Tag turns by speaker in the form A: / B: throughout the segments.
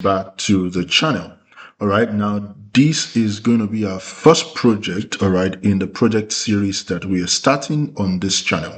A: back to the channel. All right, now this is going to be our first project, all right, in the project series that we are starting on this channel.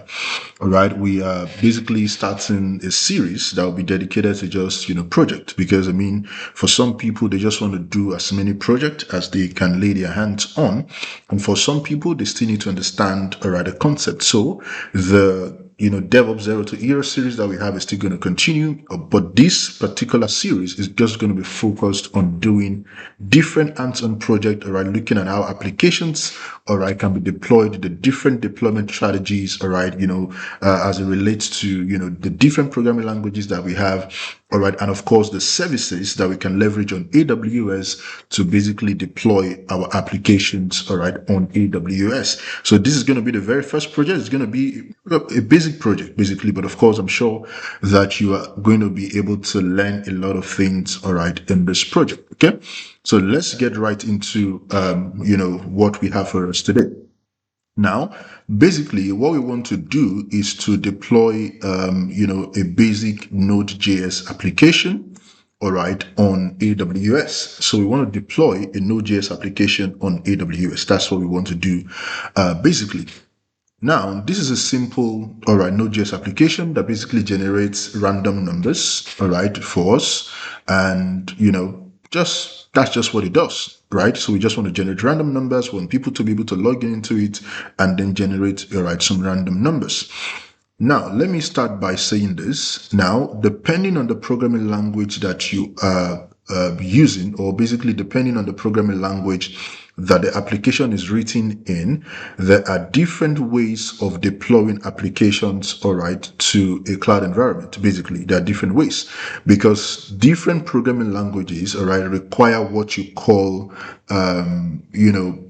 A: All right, we are basically starting a series that will be dedicated to just, project, because I mean, for some people, they just want to do as many projects as they can lay their hands on. And for some people, they still need to understand, all right, the concept. So the DevOps Zero to Hero series that we have is still going to continue, but this particular series is just going to be focused on doing different hands-on projects, all right, looking at how applications, all right, can be deployed, the different deployment strategies, all right, as it relates to, the different programming languages that we have, all right, and of course the services that we can leverage on AWS to basically deploy our applications, all right, on AWS. So this is going to be the very first project. It's going to be a basic project, basically, but of course, I'm sure that you are going to be able to learn a lot of things, all right, in this project. Okay, so let's get right into, what we have for us today. Now, basically, what we want to do is to deploy, a basic Node.js application, all right, on AWS. So we want to deploy a Node.js application on AWS. That's what we want to do, basically. Now, this is a simple, all right, Node.js application that basically generates random numbers, all right, for us. And, that's just what it does, right? So we just want to generate random numbers. We want people to be able to log into it and then generate, all right, some random numbers. Now, let me start by saying this. Now, depending on the programming language that you are using, or basically depending on the programming language that the application is written in, there are different ways of deploying applications, all right, to a cloud environment. Basically, there are different ways because different programming languages, all right, require what you call,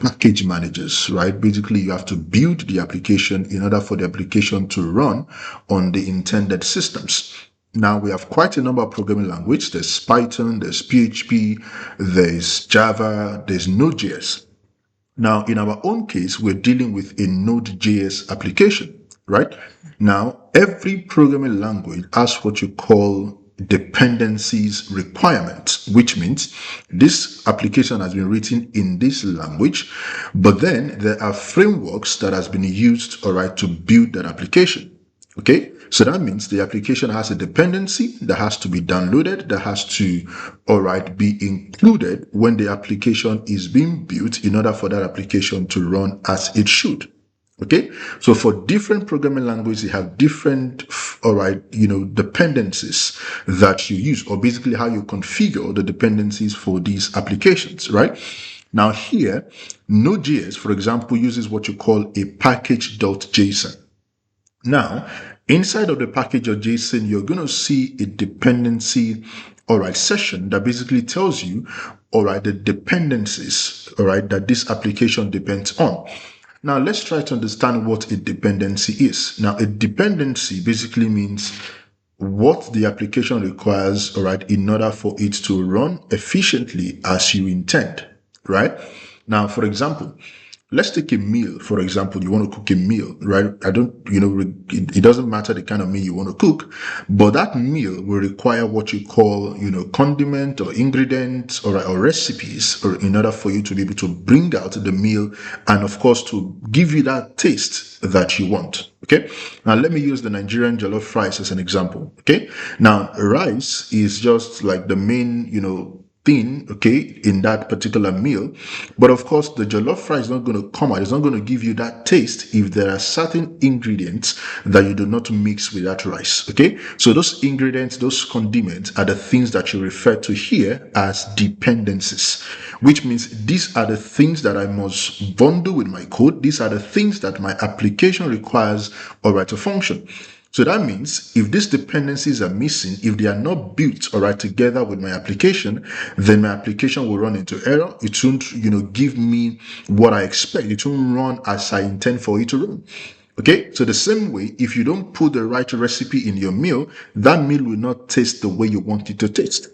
A: package managers, right? Basically, you have to build the application in order for the application to run on the intended systems. Now we have quite a number of programming languages. There's Python, there's PHP, there's Java, there's Node.js. Now, in our own case, we're dealing with a Node.js application, right? Now, every programming language has what you call dependencies requirements, which means this application has been written in this language, but then there are frameworks that has been used, all right, to build that application. Okay, so that means the application has a dependency that has to be downloaded, that has to, all right, be included when the application is being built in order for that application to run as it should. Okay, so for different programming languages, you have different, all right, dependencies that you use, or basically how you configure the dependencies for these applications, right? Now here, Node.js, for example, uses what you call a package.json. Now, inside of the package.json, you're going to see a dependency, all right, session that basically tells you, all right, the dependencies, all right, that this application depends on. Now, let's try to understand what a dependency is. Now, a dependency basically means what the application requires, all right, in order for it to run efficiently as you intend, right? Now, for example, let's take a meal, for example. You want to cook a meal, right? It doesn't matter the kind of meal you want to cook, but that meal will require what you call, condiment or ingredients or recipes, or in order for you to be able to bring out the meal and, of course, to give you that taste that you want. Okay. Now, let me use the Nigerian jollof rice as an example. Okay. Now, rice is just like the main, thing, okay, in that particular meal. But of course, the jollof rice is not going to come out. It's not going to give you that taste if there are certain ingredients that you do not mix with that rice, okay? So those ingredients, those condiments are the things that you refer to here as dependencies, which means these are the things that I must bundle with my code. These are the things that my application requires, all right, to function. So that means if these dependencies are missing, if they are not built, all right, together with my application, then my application will run into error. It won't, give me what I expect. It won't run as I intend for it to run. Okay, so the same way, if you don't put the right recipe in your meal, that meal will not taste the way you want it to taste.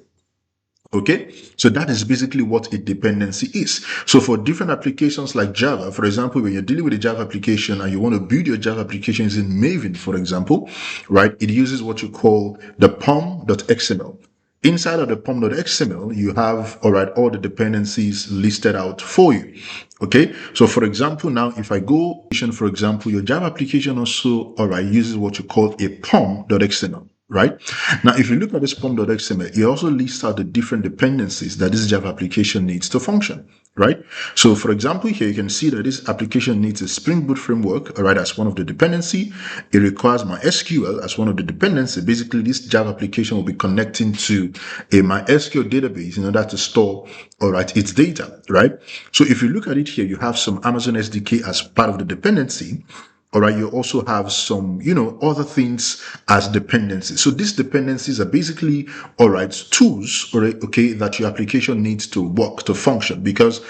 A: Okay, so that is basically what a dependency is. So for different applications like Java, for example, when you're dealing with a Java application and you want to build your Java applications in Maven, for example, right, it uses what you call the pom.xml. Inside of the pom.xml, you have, all right, all the dependencies listed out for you. Okay, so for example, now if I go, for example, your Java application also, all right, uses what you call a pom.xml. Right now, if you look at this pom.xml, it also lists out the different dependencies that this Java application needs to function. Right. So, for example, here you can see that this application needs a Spring Boot framework, all right, as one of the dependency. It requires MySQL as one of the dependency. Basically, this Java application will be connecting to a MySQL database in order to store, all right, its data. Right. So, if you look at it here, you have some Amazon SDK as part of the dependency. All right, you also have some, other things as dependencies. So these dependencies are basically, all right, tools, all right, okay, that your application needs to work, to function. Because,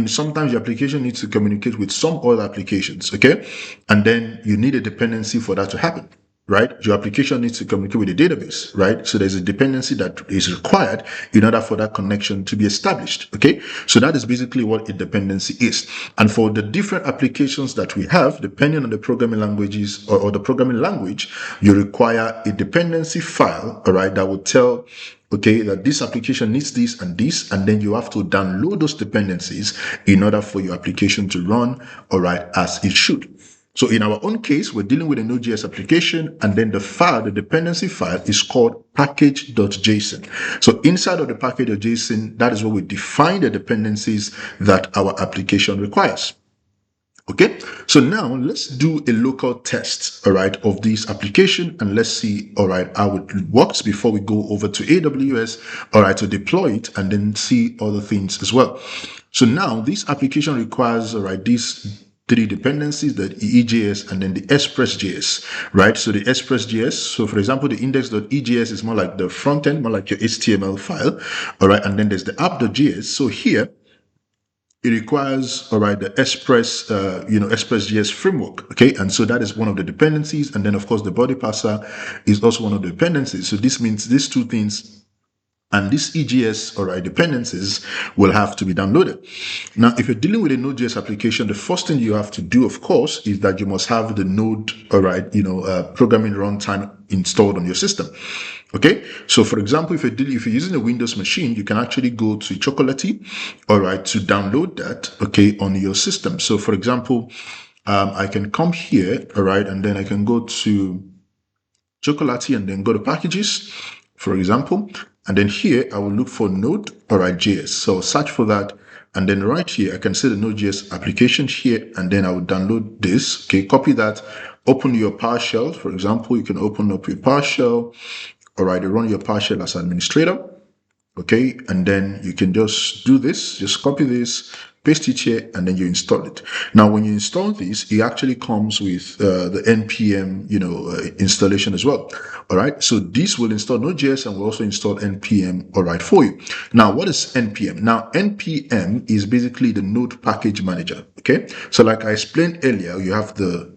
A: sometimes your application needs to communicate with some other applications, okay? And then you need a dependency for that to happen. Right? Your application needs to communicate with a database, right? So there's a dependency that is required in order for that connection to be established, okay? So that is basically what a dependency is. And for the different applications that we have, depending on the programming languages or the programming language, you require a dependency file, all right, that will tell okay, that this application needs this, and then you have to download those dependencies in order for your application to run, all right, as it should. So in our own case, we're dealing with a Node.js application, and then the file, the dependency file, is called package.json. So inside of the package.json, that is where we define the dependencies that our application requires. Okay, so now let's do a local test, all right, of this application, and let's see, all right, how it works before we go over to AWS, all right, to deploy it and then see other things as well. So now this application requires, all right, these three dependencies, the EJS and then the Express.js, right? So the Express.js, so for example, the index.ejs is more like the front end, more like your HTML file, all right? And then there's the app.js. So here, it requires, all right, the Express.js framework, okay? And so that is one of the dependencies. And then, of course, the body parser is also one of the dependencies. So this means these two things and these EJS, all right, dependencies will have to be downloaded. Now, if you're dealing with a Node.js application, the first thing you have to do, of course, is that you must have the Node, all right, programming runtime installed on your system. Okay, so for example, if you're using a Windows machine, you can actually go to Chocolatey, all right, to download that, okay, on your system. So for example, I can come here, all right, and then I can go to Chocolatey and then go to packages, for example, and then here I will look for Node, all right, JS. So search for that. And then right here, I can see the Node.js application here, and then I will download this. Okay, copy that, open your PowerShell. For example, you can open up your PowerShell. All right, you run your PowerShell as administrator. Okay, and then you can just do this, just copy this, paste it here, and then you install it. Now, when you install this, it actually comes with the npm, installation as well. All right, so this will install Node.js and will also install npm, all right, for you. Now, what is npm? Now, npm is basically the Node package manager. Okay, so like I explained earlier, you have the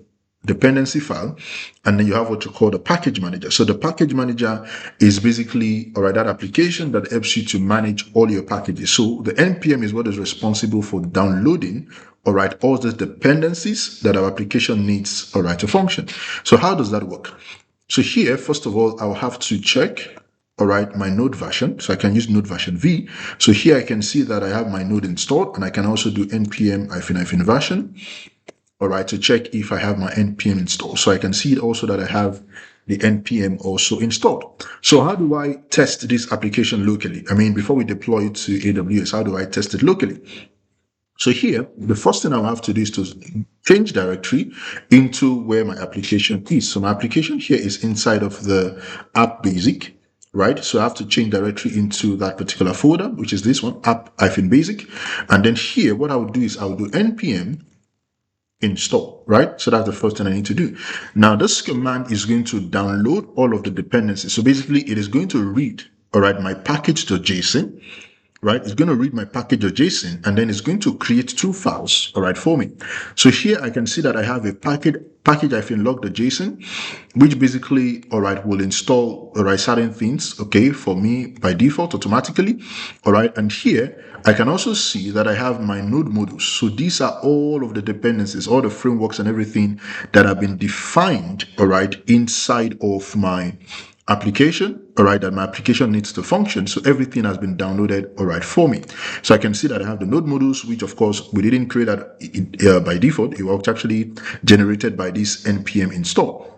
A: dependency file, and then you have what you call the package manager. So the package manager is basically, all right, that application that helps you to manage all your packages. So the npm is what is responsible for downloading, all right, all the dependencies that our application needs, all right, to function. So how does that work? So here, first of all, I'll have to check, all right, my Node version. So I can use Node version V. So here I can see that I have my Node installed, and I can also do npm -version, all right, to check if I have my npm installed. So I can see also that I have the npm also installed. So how do I test this application locally? Before we deploy it to AWS, how do I test it locally? So here, the first thing I'll have to do is to change directory into where my application is. So my application here is inside of the app basic, right? So I have to change directory into that particular folder, which is this one, app-basic. And then here, what I would do is I will do npm install, right? So that's the first thing I need to do. Now, this command is going to download all of the dependencies. So basically, it is going to read, all right, my package.json, right? It's going to read my package.json, and then it's going to create two files, all right, for me. So here I can see that I have a package-log.json, which basically, all right, will install, all right, certain things, okay, for me by default automatically, all right. And here I can also see that I have my node modules. So these are all of the dependencies, all the frameworks and everything that have been defined, all right, inside of my, application, all right, that my application needs to function. So everything has been downloaded, all right, for me. So I can see that I have the node modules, which of course we didn't create that by default. It was actually generated by this npm install.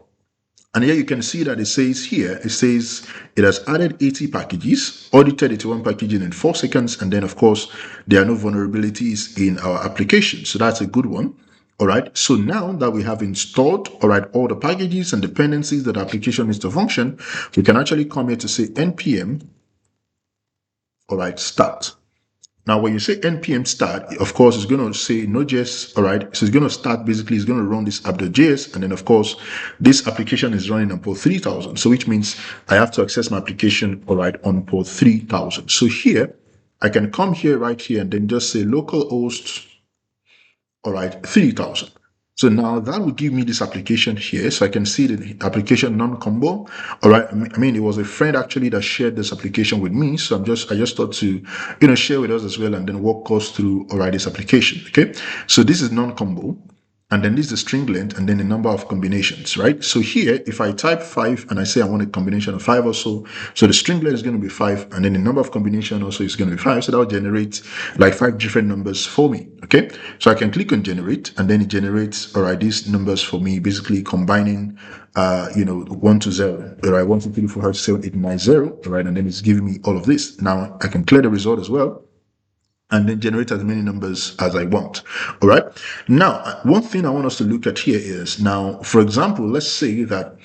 A: And here you can see that it says here, it says it has added 80 packages, audited 81 packages in 4 seconds. And then of course, there are no vulnerabilities in our application. So that's a good one. All right. So now that we have installed, all right, all the packages and dependencies that the application needs to function, we can actually come here to say npm, all right, start. Now, when you say npm start, of course, it's going to say nodejs, all right? So it's going to start, basically, it's going to run this app.js. And then, of course, this application is running on port 3000. So which means I have to access my application, all right, on port 3000. So here, I can come here, right here, and then just say localhost, all right, 3000. So now that will give me this application here. So I can see the application non-combo. All right. I mean, it was a friend actually that shared this application with me. So I just thought to, share with us as well and then walk us through, all right, this application. Okay. So this is non-combo. And then this is the string length and then the number of combinations, right? So here, if I type 5 and I say I want a combination of 5 or so the string length is going to be 5 and then the number of combination also is going to be 5. So that will generate like 5 different numbers for me, okay? So I can click on generate and then it generates, all right, these numbers for me, basically combining, 1 to 0, all right, 1, 2, 3, 4, 5, 6, 7, 8, 9, 0, all right? And then it's giving me all of this. Now I can clear the result as well and then generate as many numbers as I want. All right. Now, one thing I want us to look at here is now, for example, let's say that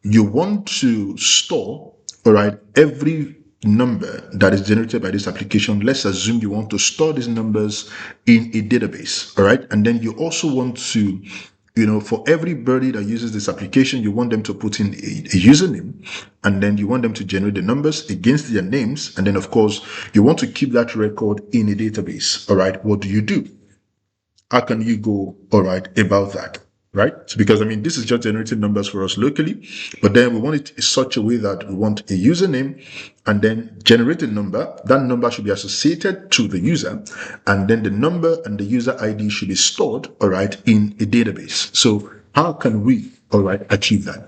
A: you want to store, all right, every number that is generated by this application. Let's assume you want to store these numbers in a database. All right. And then you also want to, for everybody that uses this application, you want them to put in a username and then you want them to generate the numbers against their names. And then, of course, you want to keep that record in a database. All right. What do you do? How can you go, all right, about that? Right? So because, this is just generating numbers for us locally, but then we want it in such a way that we want a username and then generate a number. That number should be associated to the user. And then the number and the user ID should be stored, all right, in a database. So how can we, all right, achieve that?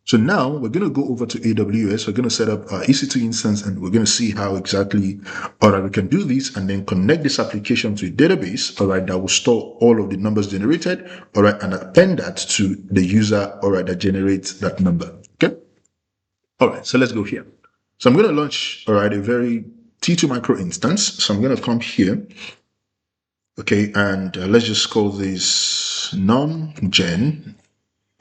A: So now we're going to go over to AWS. We're going to set up our EC2 instance and we're going to see how exactly, all right, we can do this and then connect this application to a database, all right, that will store all of the numbers generated, all right, and append that to the user, all right, that generates that number. Okay. All right. So let's go here. So I'm going to launch, all right, a very T2 micro instance. So I'm going to come here. Okay. And let's just call this num-gen.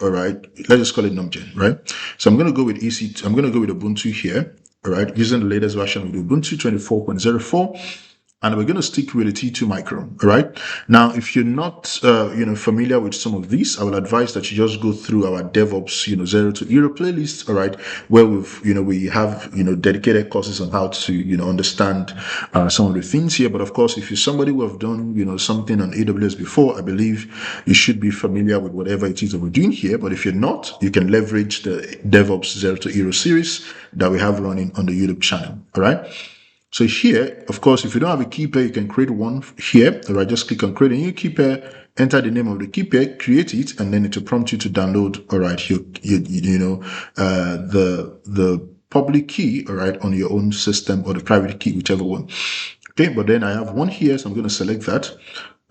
A: All right, let's just call it num-gen, right? So I'm going to go with EC2. I'm going to go with Ubuntu here, all right, using the latest version of Ubuntu 24.04. And we're going to stick with the T2 micro, all right? Now, if you're not, familiar with some of these, I will advise that you just go through our DevOps, 0 to Hero playlist, all right, where we have, dedicated courses on how to, understand some of the things here. But of course, if you're somebody who have done, something on AWS before, I believe you should be familiar with whatever it is that we're doing here. But if you're not, you can leverage the DevOps 0 to Hero series that we have running on the YouTube channel, all right? So here, of course, if you don't have a key pair, you can create one here. All right, just click on create a new key pair, enter the name of the key pair, create it, and then it will prompt you to download, all right, the public key, all right, on your own system or the private key, whichever one. Okay, but then I have one here, so I'm going to select that.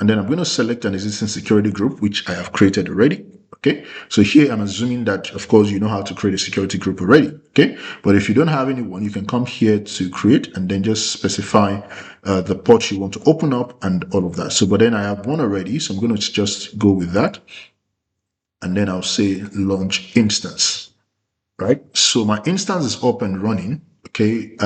A: And then I'm going to select an existing security group, which I have created already. Okay, so here I'm assuming that, of course, you know how to create a security group already. Okay, but if you don't have anyone, you can come here to create and then just specify the port you want to open up and all of that. So, but then I have one already, so I'm going to just go with that. And then I'll say launch instance, right? So my instance is up and running. Okay,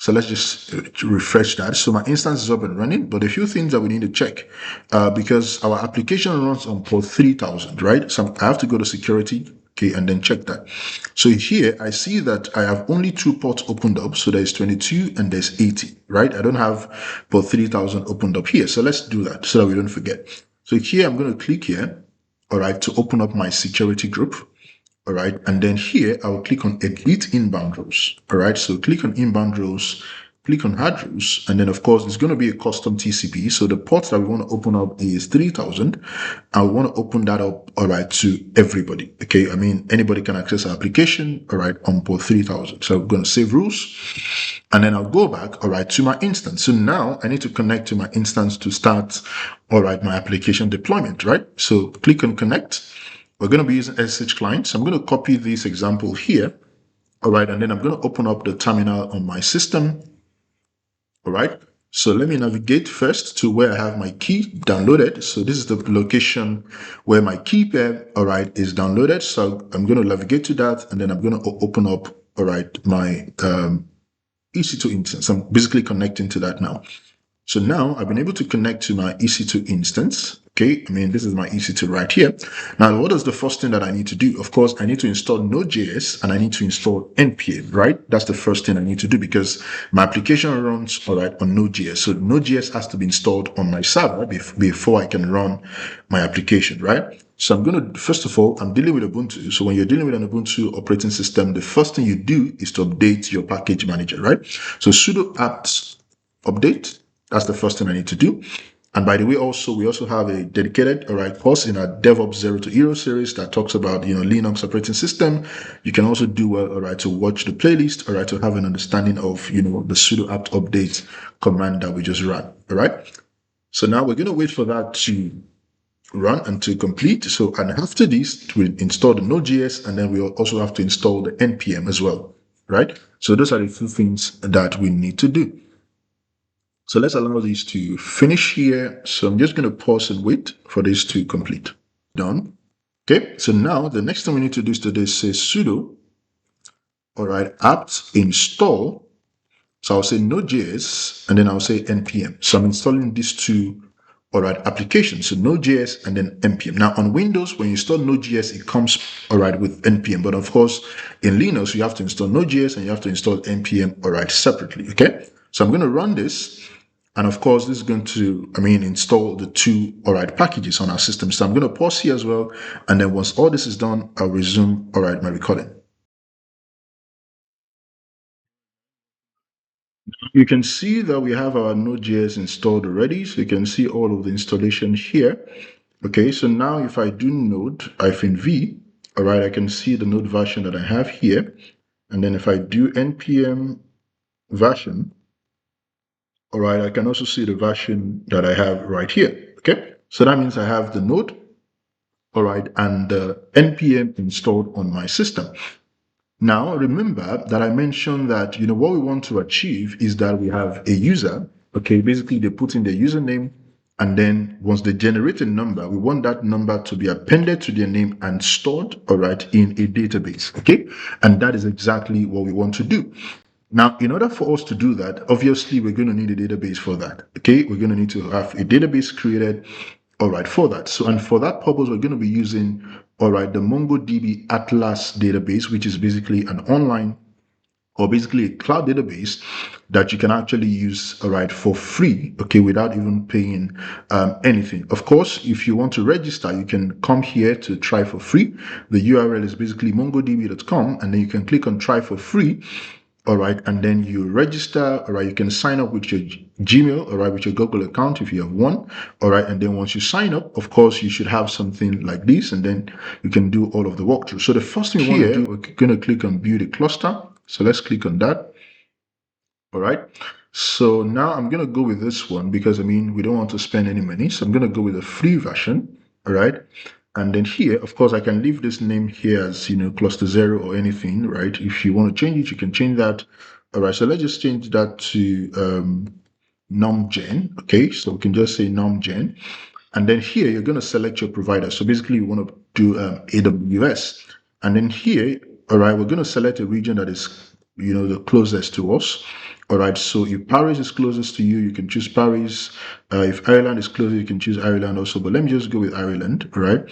A: so let's just refresh that. So my instance is up and running, but a few things that we need to check because our application runs on port 3000, right? So I have to go to security, okay, and then check that. So here I see that I have only 2 ports opened up. So there's 22 and there's 80, right? I don't have port 3000 opened up here. So let's do that so that we don't forget. So here I'm going to click here, all right, to open up my security group. All right, and then here I will click on edit inbound rows. All right, so click on inbound rows, click on add rules, and then of course it's going to be a custom TCP. So the port that we want to open up is 3000. I want to open that up, all right, to everybody. Okay, I mean anybody can access our application, all right, on port 3000. So I'm going to save rules, and then I'll go back, all right, to my instance. So now I need to connect to my instance to start, all right, my application deployment, right? So click on connect. We're going to be using SSH client. So I'm going to copy this example here. All right, and then I'm going to open up the terminal on my system. All right, so let me navigate first to where I have my key downloaded. So this is the location where my key pair, all right, is downloaded. So I'm going to navigate to that, and then I'm going to open up, all right, my EC2 instance. I'm basically connecting to that now. So now I've been able to connect to my EC2 instance. Okay, I mean, this is my EC2 right here. Now, what is the first thing that I need to do? Of course, I need to install Node.js and I need to install NPM, right? That's the first thing I need to do because my application runs, all right, on Node.js. So Node.js has to be installed on my server before I can run my application, right? So I'm going to, first of all, I'm dealing with Ubuntu. So when you're dealing with an Ubuntu operating system, the first thing you do is to update your package manager, right? So sudo apt update. That's the first thing I need to do. And by the way, we also have a dedicated, all right, course in our DevOps 0 to Hero series that talks about, Linux operating system. You can also do well, all right, to watch the playlist, all right, to have an understanding of, the sudo apt update command that we just ran, all right? So now we're going to wait for that to run and to complete. So, and after this, we install the Node.js, and then we also have to install the NPM as well, right? So those are the two things that we need to do. So let's allow these to finish here. So I'm just going to pause and wait for this to complete. Done. Okay, so now the next thing we need to do is to say sudo, all right, apt install. So I'll say Node.js and then I'll say npm. So I'm installing these two, all right, applications. So Node.js and then npm. Now on Windows, when you install Node.js, it comes, all right, with npm. But of course, in Linux, you have to install Node.js and you have to install npm, all right, separately. Okay, so I'm going to run this. And of course, this is going to, install the two, all right, packages on our system. So I'm going to pause here as well. And then once all this is done, I'll resume, all right, my recording. You can see that we have our Node.js installed already. So you can see all of the installation here. Okay, so now if I do node-v, all right, I can see the node version that I have here. And then if I do npm version, all right, I can also see the version that I have right here. Okay, so that means I have the node, all right, and the npm installed on my system. Now, remember that I mentioned that, what we want to achieve is that we have a user, okay, basically they put in their username, and then once they generate a number, we want that number to be appended to their name and stored, all right, in a database, okay? And that is exactly what we want to do. Now, in order for us to do that, obviously, we're going to need a database for that, okay? We're going to need to have a database created, all right, for that. So, and for that purpose, we're going to be using, all right, the MongoDB Atlas database, which is basically an online or basically a cloud database that you can actually use, all right, for free, okay, without even paying anything. Of course, if you want to register, you can come here to try for free. The URL is basically mongodb.com, and then you can click on try for free. All right, and then you register. All right, you can sign up with your Gmail, all right, with your Google account if you have one. All right, and then once you sign up, of course, you should have something like this, and then you can do all of the walkthrough. So the first thing we want to do, we're going to click on build a cluster. So let's click on that. All right. So now I'm going to go with this one because, we don't want to spend any money. So I'm going to go with a free version. All right. And then here, of course, I can leave this name here as, cluster 0 or anything, right? If you want to change it, you can change that. All right. So let's just change that to numgen. Okay. So we can just say numgen. And then here, you're going to select your provider. So basically, you want to do AWS. And then here, all right, we're going to select a region that is, the closest to us. All right, so if Paris is closest to you, you can choose Paris. If Ireland is closer, you can choose Ireland also. But let me just go with Ireland, all right?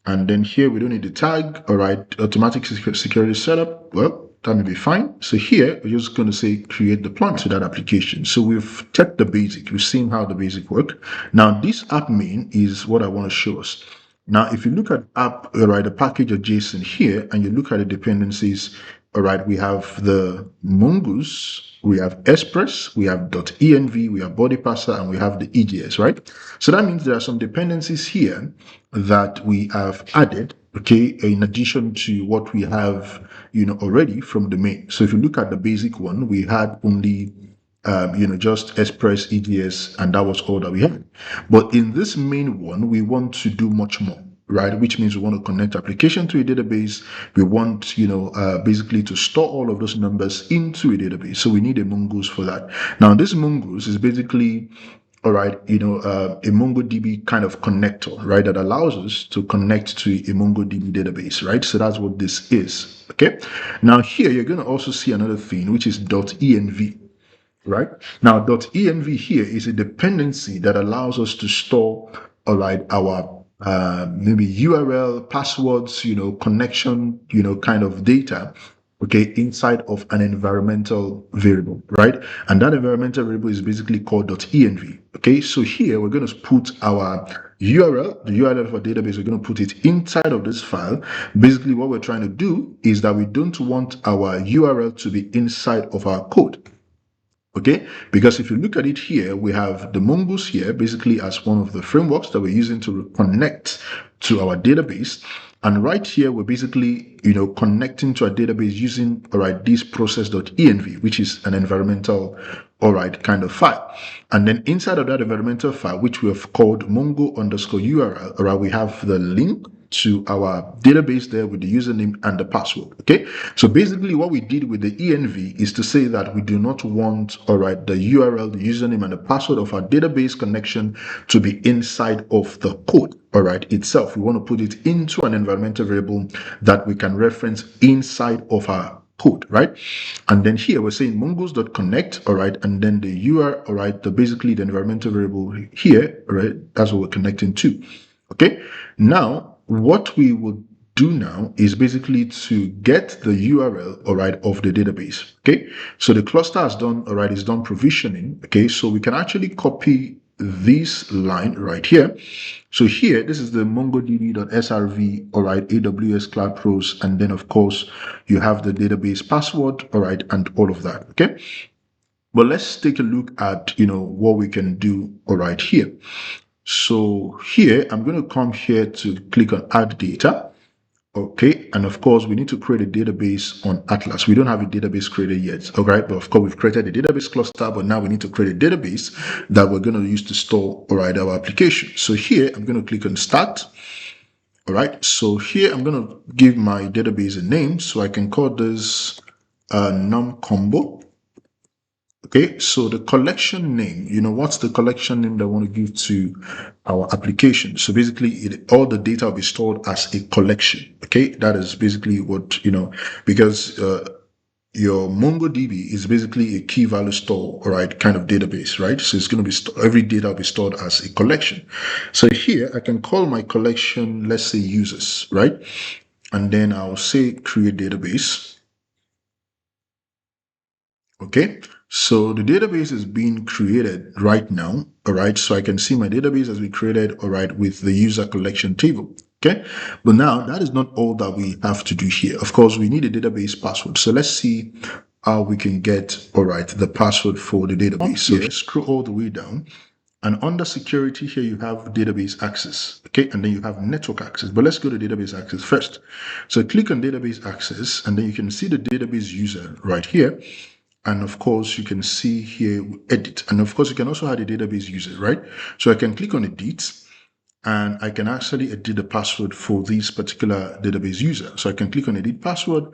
A: And then here, we don't need the tag, all right? Automatic security setup, well, that may be fine. So here, we're just going to say create deployment to that application. So we've checked the basic. We've seen how the basic work. Now, this app main is what I want to show us. Now, if you look at app, right, the package of JSON here, and you look at the dependencies, all right, we have the Mongoose, we have Express, we have .env, we have body parser, and we have the EJS, right? So that means there are some dependencies here that we have added, okay, in addition to what we have, already from the main. So if you look at the basic one, we had only just Express, EDS, and that was all that we had. But in this main one, we want to do much more, right? Which means we want to connect application to a database. We want, basically to store all of those numbers into a database. So we need a Mongoose for that. Now, this Mongoose is basically a MongoDB kind of connector, right? That allows us to connect to a MongoDB database, right? So that's what this is, okay? Now here, you're going to also see another thing, which is .env. Right now, .env here is a dependency that allows us to store, all right, our maybe URL, passwords, connection, kind of data, okay, inside of an environmental variable, right? And that environmental variable is basically called .env. Okay, so here we're going to put our URL, the URL of our database, we're going to put it inside of this file. Basically, what we're trying to do is that we don't want our URL to be inside of our code. Okay, because if you look at it here, we have the Mongoose here basically as one of the frameworks that we're using to connect to our database. And right here, we're basically, connecting to our database using, all right, this process.env, which is an environmental, all right, kind of file. And then inside of that environmental file, which we have called mongo_URL, all right, we have the link to our database there with the username and the password. Okay, so basically what we did with the env is to say that we do not want, all right, the URL, the username, and the password of our database connection to be inside of the code, all right, itself. We want to put it into an environmental variable that we can reference inside of our code, right? And then here we're saying mongoose.connect, all right, and then the URL, all right, basically the environmental variable here, all right, that's what we're connecting to. Okay, now what we would do now is basically to get the URL, all right, of the database. Okay, so the cluster has done, all right, is done provisioning. Okay, so we can actually copy this line right here. So here, this is the mongodb.srv, all right, AWS Cloud Pros, and then of course you have the database password, all right, and all of that. Okay, but let's take a look at, what we can do, all right, here. So here, I'm going to come here to click on add data. Okay, and of course, we need to create a database on Atlas. We don't have a database created yet, all right? But of course, we've created a database cluster, but now we need to create a database that we're going to use to store, all right, our application. So here, I'm going to click on start. All right, so here, I'm going to give my database a name. So I can call this num combo. Okay, so the collection name, what's the collection name that I want to give to our application? So basically, all the data will be stored as a collection. Okay, that is basically what, because your MongoDB is basically a key value store, all right, kind of database, right? So it's going to be every data will be stored as a collection. So here I can call my collection, let's say users, right? And then I'll say create database. Okay, so the database is being created right now, all right? So I can see my database has been created, all right, with the user collection table, okay? But now that is not all that we have to do here. Of course, we need a database password. So let's see how we can get, all right, the password for the database. So let's scroll all the way down. And under security here, you have database access, okay? And then you have network access, but let's go to database access first. So click on database access, and then you can see the database user right here. And of course, you can see here edit. And of course, you can also add a database user, right? So I can click on edit and I can actually edit the password for this particular database user. So I can click on edit password,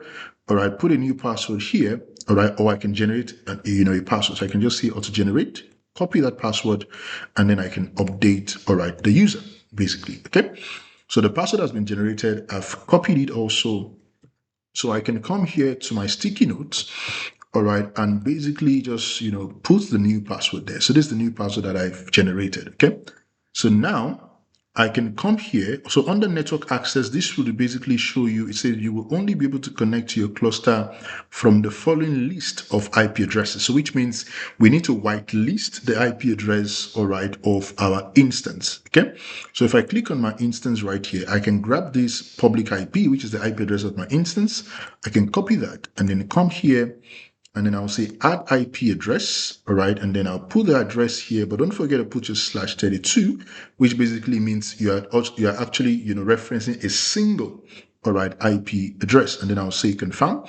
A: or I put a new password here, all right, or I can generate a password. So I can just say auto generate, copy that password, and then I can update, all right, the user basically, okay? So the password has been generated. I've copied it also. So I can come here to my sticky notes, all right, and basically just, put the new password there. So this is the new password that I've generated, okay? So now I can come here. So under network access, this will basically show you, it says you will only be able to connect to your cluster from the following list of IP addresses. So which means we need to whitelist the IP address, all right, of our instance. Okay. So if I click on my instance right here, I can grab this public IP, which is the IP address of my instance. I can copy that and then come here, and then I'll say add IP address, all right, and then I'll put the address here, but don't forget to put your /32, which basically means you are actually referencing a single, all right, IP address, and then I'll say confirm.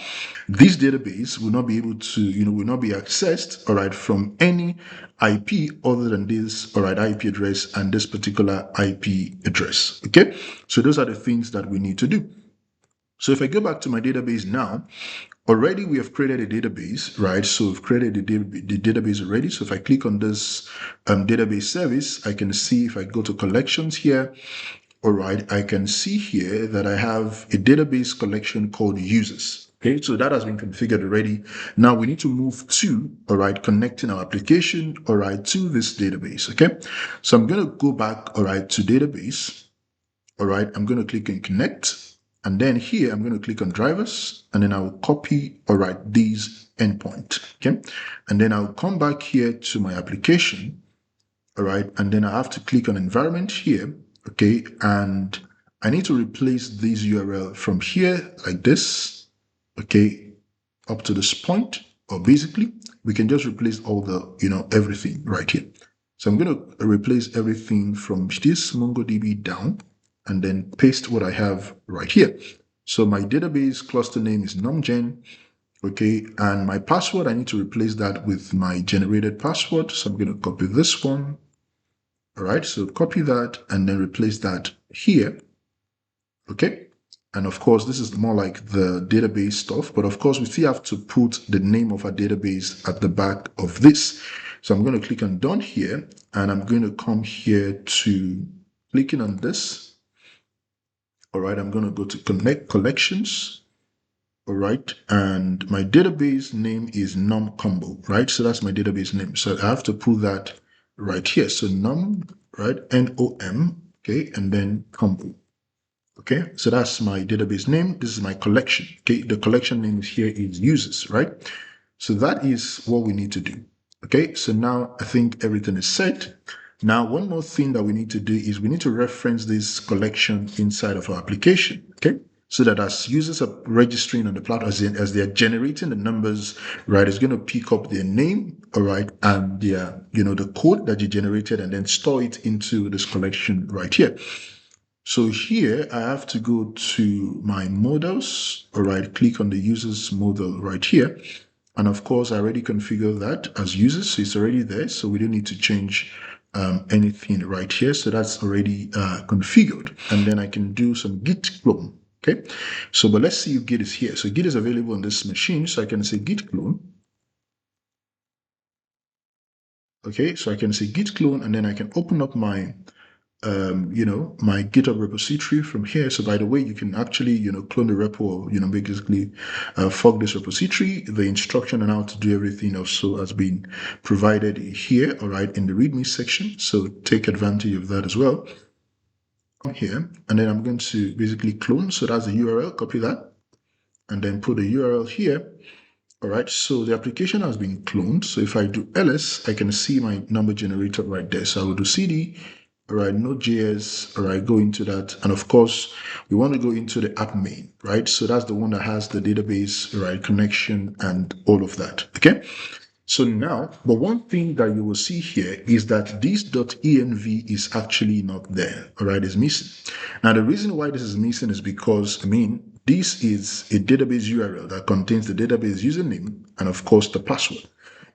A: This database will not be able to will not be accessed, all right, from any IP other than this, all right, IP address and this particular IP address. Okay, so those are the things that we need to do. So if I go back to my database now, already we have created a database, right? So we've created the database already. So if I click on this database service, I can see if I go to collections here, all right, I can see here that I have a database collection called users. Okay, so that has been configured already. Now we need to move to, all right, connecting our application, all right, to this database. Okay, so I'm going to go back, all right, to database. All right, I'm going to click on connect. And then here, I'm going to click on drivers, and then I will copy, all right, these endpoint, okay? And then I'll come back here to my application, all right? And then I have to click on environment here, okay? And I need to replace this URL from here like this, okay, up to this point, or basically, we can just replace all the, everything right here. So I'm going to replace everything from this MongoDB down, and then paste what I have right here. So my database cluster name is numgen, okay, and my password, I need to replace that with my generated password. So I'm going to copy this one. All right, so copy that and then replace that here, okay. And of course, this is more like the database stuff, but of course, we still have to put the name of our database at the back of this. So I'm going to click on done here, and I'm going to come here to clicking on this. All right, I'm going to go to connect collections. All right, and my database name is numcombo, right? So that's my database name. So I have to put that right here. So num, right, N-O-M, okay, and then combo. Okay, so that's my database name. This is my collection. Okay, the collection name here is users, right? So that is what we need to do. Okay, so now I think everything is set. Now, one more thing that we need to do is we need to reference this collection inside of our application, okay? So that as users are registering on the platform, as they're generating the numbers, right, it's going to pick up their name, all right, and their, the code that you generated, and then store it into this collection right here. So here I have to go to my models, all right, click on the users model right here. And of course, I already configured that as users, so it's already there. So we don't need to change anything right here. So that's already configured. And then I can do some git clone. Okay. So, but let's see if Git is here. So Git is available on this machine. So I can say git clone. Okay. So I can say git clone, and then I can open up my my GitHub repository from here. So by the way, you can actually, clone the repo, or, basically fork this repository. The instruction on how to do everything also has been provided here, all right, in the README section. So take advantage of that as well. Here, and then I'm going to basically clone. So that's the URL, copy that, and then put the URL here. All right, so the application has been cloned. So if I do ls, I can see my number generator right there. So I will do cd, all right, nodejs, all right, go into that. And of course, we want to go into the app main, right? So that's the one that has the database, right, connection and all of that, okay? So now, but one thing that you will see here is that this .env is actually not there, all right, it's missing. Now, the reason why this is missing is because, this is a database URL that contains the database username and of course the password.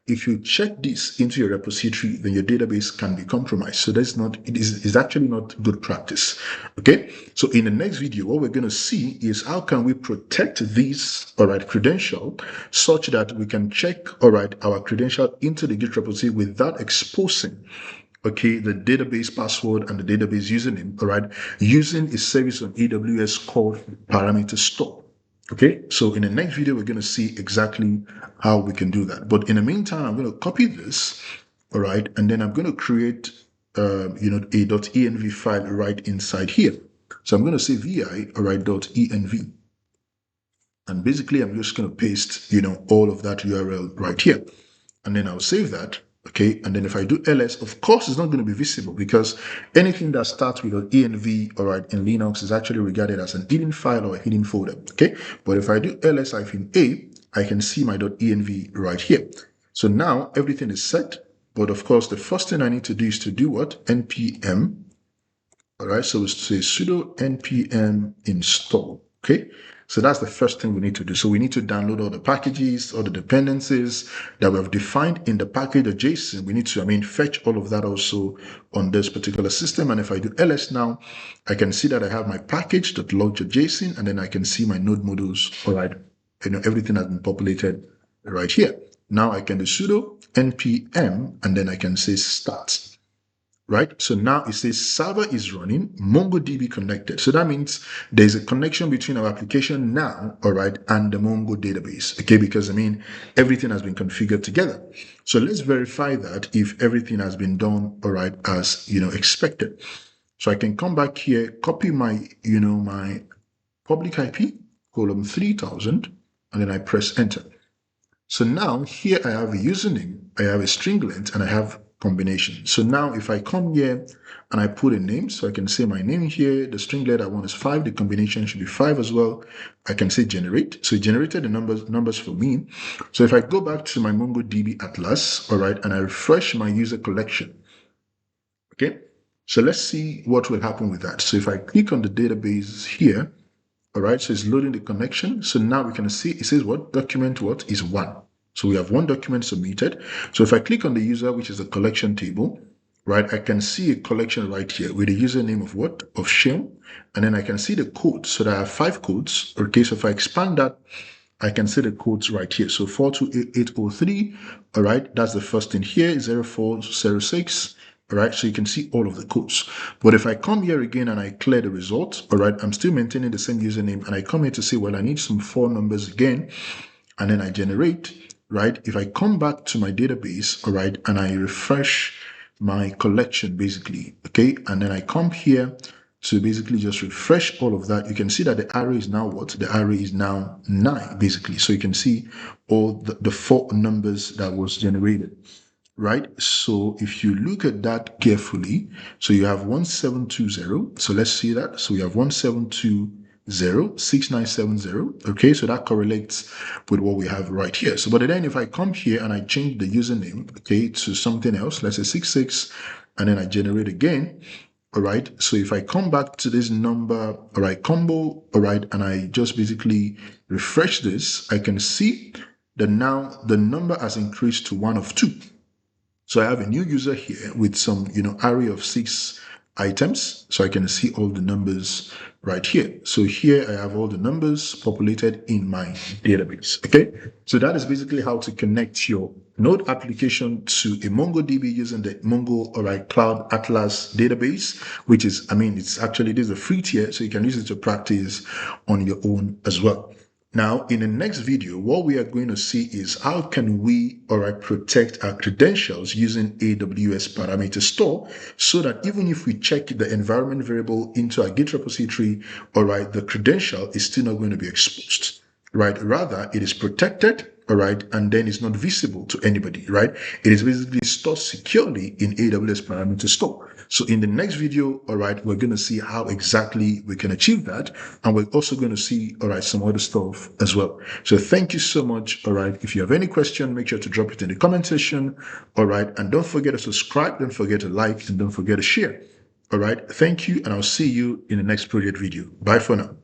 A: If you check this into your repository, then your database can be compromised. So it's actually not good practice. Okay. So in the next video, what we're going to see is how can we protect this, all right, credential such that we can check, all right, our credential into the Git repository without exposing, okay, the database password and the database username, all right, using a service on AWS called parameter store. Okay, so in the next video, we're going to see exactly how we can do that. But in the meantime, I'm going to copy this, all right, and then I'm going to create a .env file right inside here. So I'm going to say vi, all right, .env. And basically, I'm just going to paste, all of that URL right here. And then I'll save that. Okay. And then if I do ls, of course, it's not going to be visible because anything that starts with an env, all right, in Linux is actually regarded as an hidden file or a hidden folder. Okay. But if I do ls-a, I can see my .env right here. So now everything is set. But of course, the first thing I need to do is to do what? npm. All right. So it's say sudo npm install. Okay. So that's the first thing we need to do. So we need to download all the packages, all the dependencies that we have defined in the package.json. We need to, fetch all of that also on this particular system. And if I do ls now, I can see that I have my package.log.json, and then I can see my node modules. All right. Everything has been populated right here. Now I can do sudo npm, and then I can say start. Right? So now it says server is running, MongoDB connected. So that means there's a connection between our application now, all right, and the Mongo database, okay? Because everything has been configured together. So let's verify that if everything has been done, all right, as, expected. So I can come back here, copy my, my public IP, column 3000, and then I press enter. So now here I have a username, I have a string length, and I have combination. So now if I come here and I put a name, so I can say my name here, the string length I want is 5, the combination should be 5 as well. I can say generate. So it generated the numbers for me. So if I go back to my MongoDB Atlas, all right, and I refresh my user collection, okay, so let's see what will happen with that. So if I click on the database here, all right, so it's loading the connection. So now we can see it says what document what is 1. So we have 1 document submitted. So if I click on the user, which is the collection table, right, I can see a collection right here with the username of what? Of Shim. And then I can see the codes. So there are 5 codes. Okay, so if I expand that, I can see the codes right here. So 428803, all right, that's the first thing here, 0406. All right, so you can see all of the codes. But if I come here again and I clear the result, all right, I'm still maintaining the same username, and I come here to say, well, I need some 4 numbers again, and then I generate, right? If I come back to my database, all right, and I refresh my collection basically, okay, and then I come here to basically just refresh all of that, you can see that the array is now what? The array is now 9 basically. So you can see all the 4 numbers that was generated. Right? So if you look at that carefully, so you have 1720. So let's see that. So we have 17206970. Okay, so that correlates with what we have right here. So but then if I come here and I change the username, okay, to something else, let's say 66, and then I generate again. All right, so if I come back to this number, all right, combo, all right, and I just basically refresh this, I can see that now the number has increased to 1 of 2. So I have a new user here with some, array of 6 items. So I can see all the numbers right here. So here I have all the numbers populated in my database. Okay. So that is basically how to connect your Node application to a MongoDB using the Mongo Cloud Atlas database, which is, this is a free tier, so you can use it to practice on your own as well. Now, in the next video, what we are going to see is how can we, protect our credentials using AWS parameter store, so that even if we check the environment variable into our Git repository, the credential is still not going to be exposed, right? Rather, it is protected, and then it's not visible to anybody, right? It is basically stored securely in AWS parameter store. So in the next video, we're going to see how exactly we can achieve that. And we're also going to see, some other stuff as well. So thank you so much. If you have any question, make sure to drop it in the comment section. And don't forget to subscribe. Don't forget to like, and don't forget to share. Thank you. And I'll see you in the next project video. Bye for now.